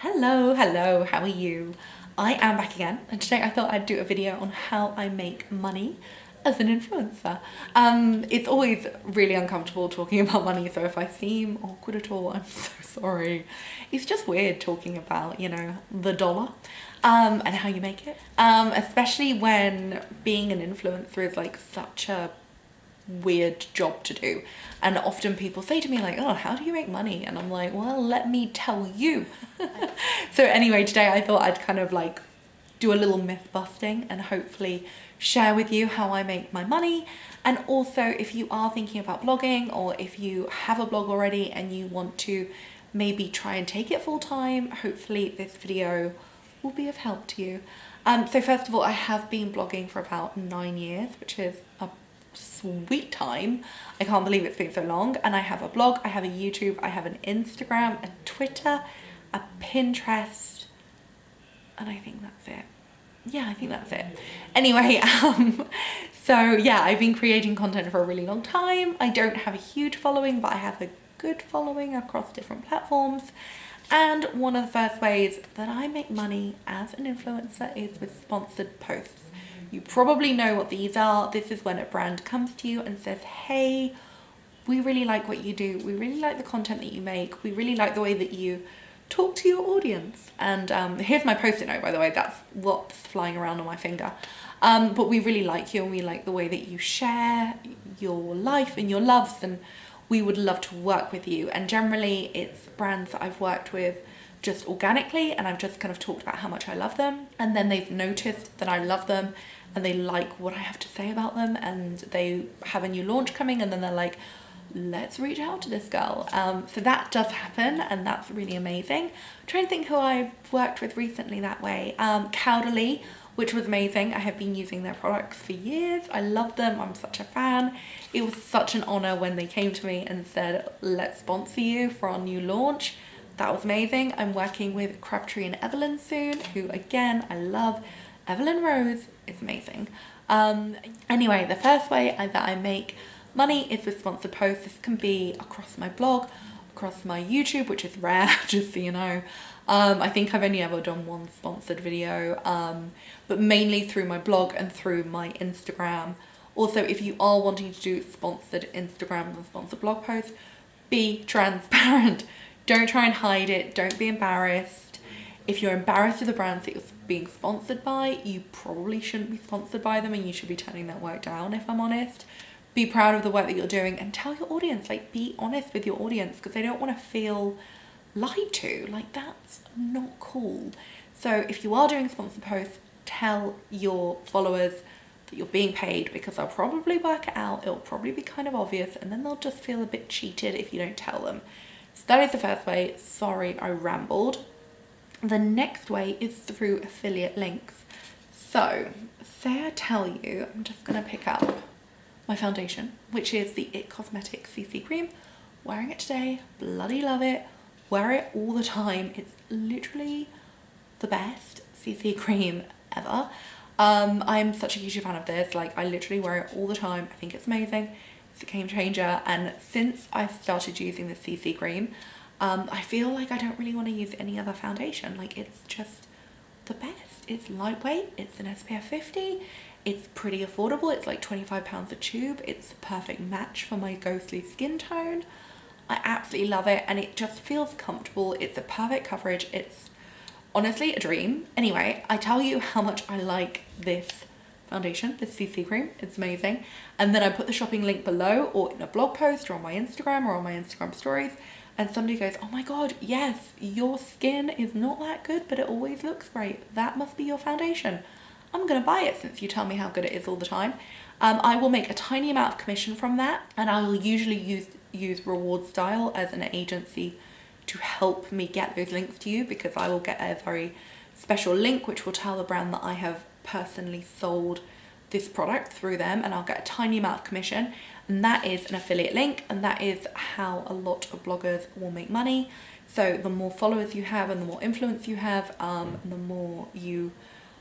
Hello, how are you? I am back again, and today I thought I'd do a video on how I make money as an influencer. It's always really uncomfortable talking about money, so if I seem awkward at all, I'm so sorry. It's just weird talking about, the dollar, and how you make it. Especially when being an influencer is like such a weird job to do, and often people say to me like, oh, how do you make money? And I'm like, well, let me tell you. So anyway, today I thought I'd kind of like do a little myth busting and hopefully share with you how I make my money. And also, if you are thinking about blogging, or if you have a blog already and you want to maybe try and take it full time, hopefully this video will be of help to you. So first of all, I have been blogging for about 9 years, which is a sweet time. I can't believe it's been so long. And I have a blog, I have a YouTube, I have an Instagram, a Twitter, a Pinterest, and I think that's it. Yeah, I think that's it. Anyway, so yeah, I've been creating content for a really long time. I don't have a huge following, but I have a good following across different platforms. And one of the first ways that I make money as an influencer is with sponsored posts. You probably know what these are. This is when a brand comes to you and says, hey, we really like what you do. We really like the content that you make. We really like the way that you talk to your audience. And here's my post-it note, by the way. That's what's flying around on my finger. But we really like you, and we like the way that you share your life and your loves, and we would love to work with you. And generally it's brands that I've worked with just organically, and I've just kind of talked about how much I love them, and then they've noticed that I love them and they like what I have to say about them, and they have a new launch coming, and then they're like, let's reach out to this girl. So that does happen, and that's really amazing. I'm trying to think who I've worked with recently that way. Cowderly, which was amazing. I have been using their products for years. I love them. I'm such a fan. It was such an honor when they came to me and said, let's sponsor you for our new launch. That was amazing. I'm working with Crabtree and Evelyn soon, who again, I love. Evelyn Rose is amazing. Anyway, the first way that I make money is with sponsored posts. This can be across my blog, across my YouTube, which is rare, just so you know. I think I've only ever done one sponsored video, but mainly through my blog and through my Instagram. Also, if you are wanting to do sponsored Instagrams and sponsored blog posts, be transparent. Don't try and hide it. Don't be embarrassed. If you're embarrassed of the brands that you're being sponsored by, you probably shouldn't be sponsored by them, and you should be turning that work down, if I'm honest. Be proud of the work that you're doing, and tell your audience, like, be honest with your audience, because they don't want to feel lied to. Like, that's not cool. So if you are doing sponsored posts, tell your followers that you're being paid, because they'll probably work it out. It'll probably be kind of obvious, and then they'll just feel a bit cheated if you don't tell them. So that is the first way. Sorry, I rambled. The next way is through affiliate links. So say I tell you, I'm just gonna pick up my foundation, which is the It Cosmetics CC cream. Wearing it today, bloody love it. Wear it all the time. It's literally the best CC cream ever. I'm such a huge fan of this. Like, I literally wear it all the time. I think it's amazing. It's a game changer. And since I've started using the CC cream, I feel like I don't really want to use any other foundation. Like, it's just the best. It's lightweight, it's an SPF 50, it's pretty affordable. It's like £25 a tube. It's the perfect match for my ghostly skin tone. I absolutely love it, and it just feels comfortable. It's a perfect coverage. It's honestly a dream. Anyway, I tell you how much I like this foundation, this CC cream. It's amazing. And then I put the shopping link below, or in a blog post, or on my Instagram, or on my Instagram stories. And somebody goes, oh my God, yes, your skin is not that good, but it always looks great. That must be your foundation. I'm gonna buy it since you tell me how good it is all the time. I will make a tiny amount of commission from that, and I will usually use Reward Style as an agency to help me get those links to you, because I will get a very special link which will tell the brand that I have personally sold this product through them, and I'll get a tiny amount of commission. And that is an affiliate link, and that is how a lot of bloggers will make money. So the more followers you have and the more influence you have, and the more you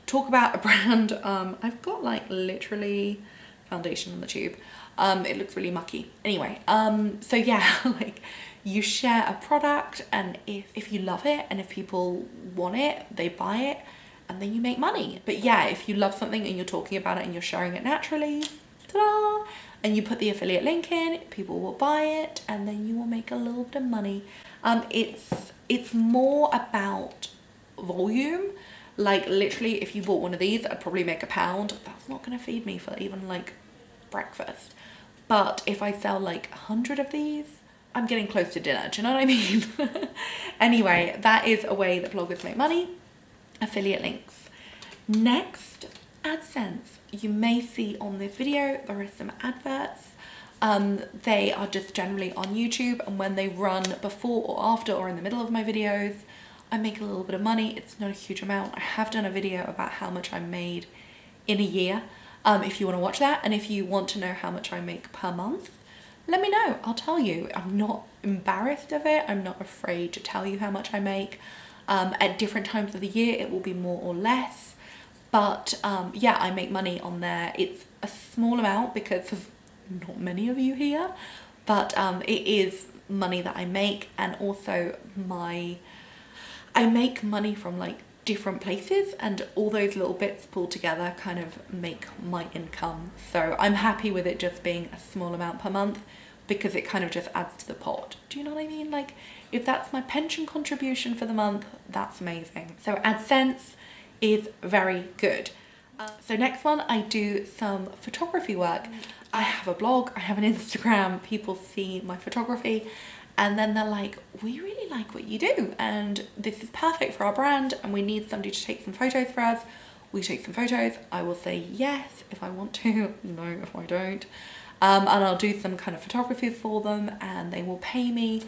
talk about a brand. I've got like literally foundation on the tube. It looks really mucky. Anyway, so yeah, like You share a product, and if you love it and if people want it, they buy it, and then you make money. But yeah, if you love something and you're talking about it and you're sharing it naturally, ta-da, and you put the affiliate link in, people will buy it, and then you will make a little bit of money. It's more about volume. Like literally, if you bought one of these, I'd probably make £1. That's not gonna feed me for even like breakfast. But if I sell like 100 of these, I'm getting close to dinner. Do you know what I mean? Anyway, that is a way that bloggers make money. Affiliate links. Next, Adsense. You may see on this video there are some adverts. They are just generally on YouTube, and when they run before or after or in the middle of my videos, I make a little bit of money. It's not a huge amount. I have done a video about how much I made in a year, if you want to watch that. And if you want to know how much I make per month, let me know. I'll tell you. I'm not embarrassed of it. I'm not afraid to tell you how much I make. At different times of the year, it will be more or less. But yeah, I make money on there. It's a small amount because of not many of you here, but it is money that I make. And also I make money from like different places, and all those little bits pulled together kind of make my income. So I'm happy with it just being a small amount per month, because it kind of just adds to the pot. Do you know what I mean? Like if that's my pension contribution for the month, that's amazing. So Adsense is very good. So next one, I do some photography work. I have a blog, I have an Instagram, people see my photography, and then they're like, we really like what you do, and this is perfect for our brand, and we need somebody to take some photos for us. We take some photos. I will say yes if I want to, no if I don't. And I'll do some kind of photography for them, and they will pay me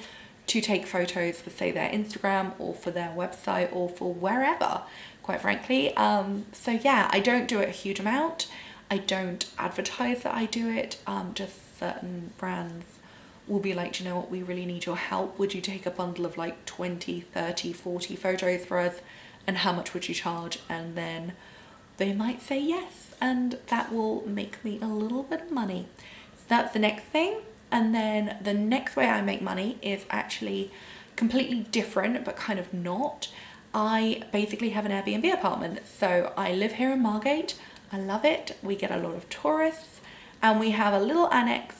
to take photos for, say, their Instagram or for their website or for wherever, quite frankly. So yeah, I don't do it a huge amount. I don't advertise that I do it. Just certain brands will be like, do you know what, we really need your help. Would you take a bundle of like 20, 30, 40 photos for us? And how much would you charge? And then they might say yes, and that will make me a little bit of money. So that's the next thing. And then the next way I make money is actually completely different, but kind of not. I basically have an Airbnb apartment. So I live here in Margate. I love it. We get a lot of tourists, and we have a little annex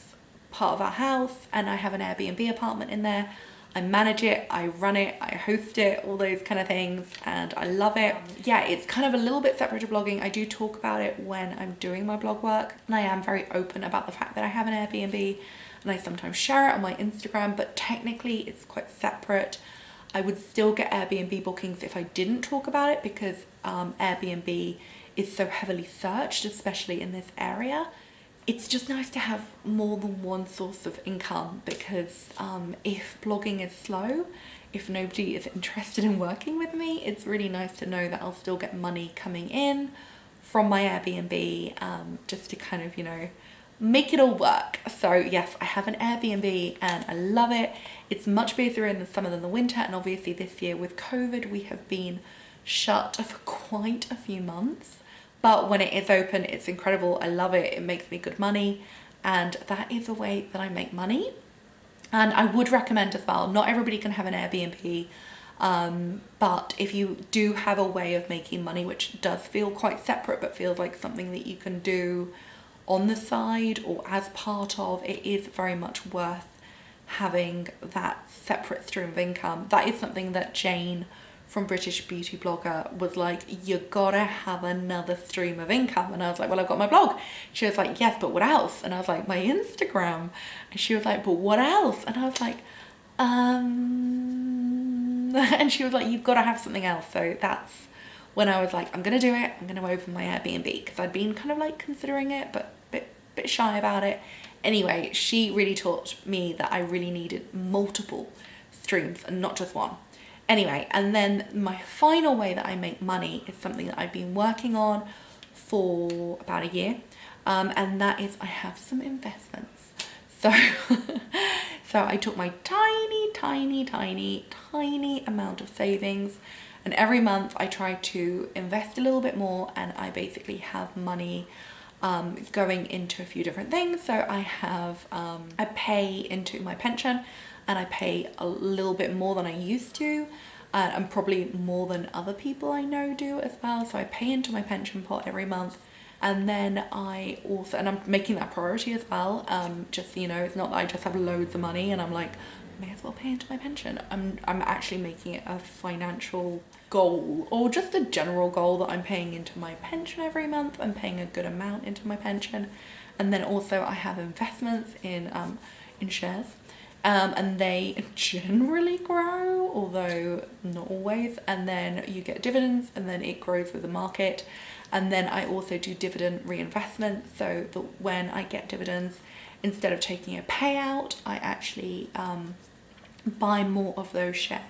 part of our house, and I have an Airbnb apartment in there. I manage it, I run it, I host it, all those kind of things, and I love it. Yeah, it's kind of a little bit separate to blogging. I do talk about it when I'm doing my blog work, and I am very open about the fact that I have an Airbnb, and I sometimes share it on my Instagram, but technically it's quite separate. I would still get Airbnb bookings if I didn't talk about it, because Airbnb is so heavily searched, especially in this area. It's just nice to have more than one source of income, because if blogging is slow, if nobody is interested in working with me, it's really nice to know that I'll still get money coming in from my Airbnb, just to kind of, you know, make it all work. So yes, I have an Airbnb and I love it. It's much busier in the summer than the winter, and obviously this year with COVID we have been shut for quite a few months. But when it is open, it's incredible. I love it. It makes me good money. And that is a way that I make money. And I would recommend as well, not everybody can have an Airbnb. But if you do have a way of making money, which does feel quite separate, but feels like something that you can do on the side or as part of, it is very much worth having that separate stream of income. That is something that Jane from British Beauty Blogger was like, you gotta have another stream of income. And I was like, well, I've got my blog. She was like, yes, but what else? And I was like, my Instagram. And she was like, but what else? And I was like, and she was like, you've got to have something else. So that's when I was like, I'm gonna do it. I'm gonna open my Airbnb, because I'd been kind of like considering it, but bit shy about it. Anyway, she really taught me that I really needed multiple streams and not just one. Anyway, and then my final way that I make money is something that I've been working on for about a year, and that is I have some investments. So, so I took my tiny amount of savings, and every month I try to invest a little bit more, and I basically have money going into a few different things. So I have, I pay into my pension. and I pay a little bit more than I used to, and probably more than other people I know do as well. So I pay into my pension pot every month, and then I also, and I'm making that priority as well, just so you know, it's not that I just have loads of money and I'm like, may as well pay into my pension. I'm actually making it a financial goal, or just a general goal, that I'm paying into my pension every month. I'm paying a good amount into my pension. And then also I have investments in shares, and they generally grow, although not always. And then you get dividends, and then it grows with the market. And then I also do dividend reinvestment, so that when I get dividends, instead of taking a payout, I actually buy more of those shares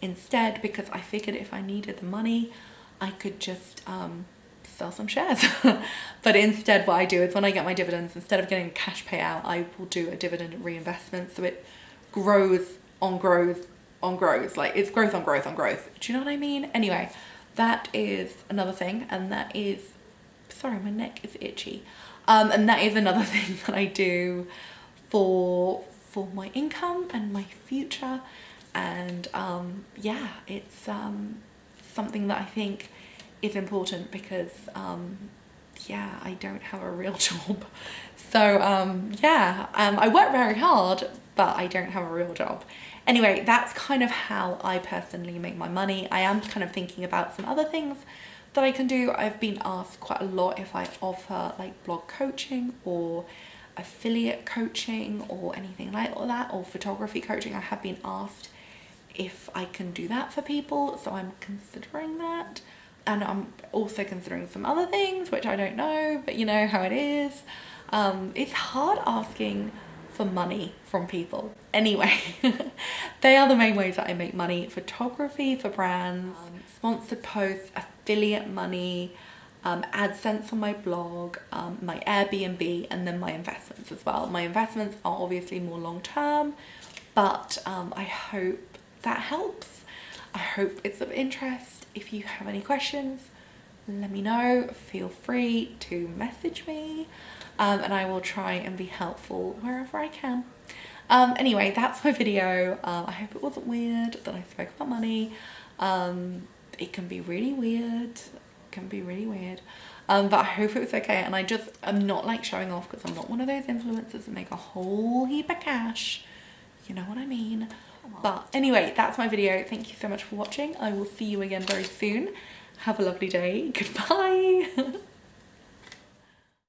instead, because I figured if I needed the money, I could just sell some shares. But instead what I do is, when I get my dividends, instead of getting a cash payout, I will do a dividend reinvestment, so it grows on growth on growth, like it's growth on growth on growth. Do you know what I mean? Anyway, that is another thing, and that is, sorry, my neck is itchy, and that is another thing that I do for my income and my future. And yeah, it's something that I think is important, because yeah, I don't have a real job. So yeah, I work very hard, but I don't have a real job. Anyway, that's kind of how I personally make my money. I am kind of thinking about some other things that I can do. I've been asked quite a lot if I offer like blog coaching or affiliate coaching or anything like that, or photography coaching. I have been asked if I can do that for people, so I'm considering that. And I'm also considering some other things which I don't know, but you know how it is. It's hard asking for money from people. Anyway, they are the main ways that I make money: photography for brands, sponsored posts, affiliate money, Adsense on my blog, my Airbnb, and then my investments as well. My investments are obviously more long term, but I hope that helps. I hope it's of interest. If you have any questions, let me know. Feel free to message me, and I will try and be helpful wherever I can. Anyway, that's my video. I hope it wasn't weird that I spoke about money. It can be really weird. But I hope it was okay. And I'm not like showing off, because I'm not one of those influencers that make a whole heap of cash. You know what I mean? But anyway, that's my video. Thank you so much for watching. I will see you again very soon. Have a lovely day. Goodbye.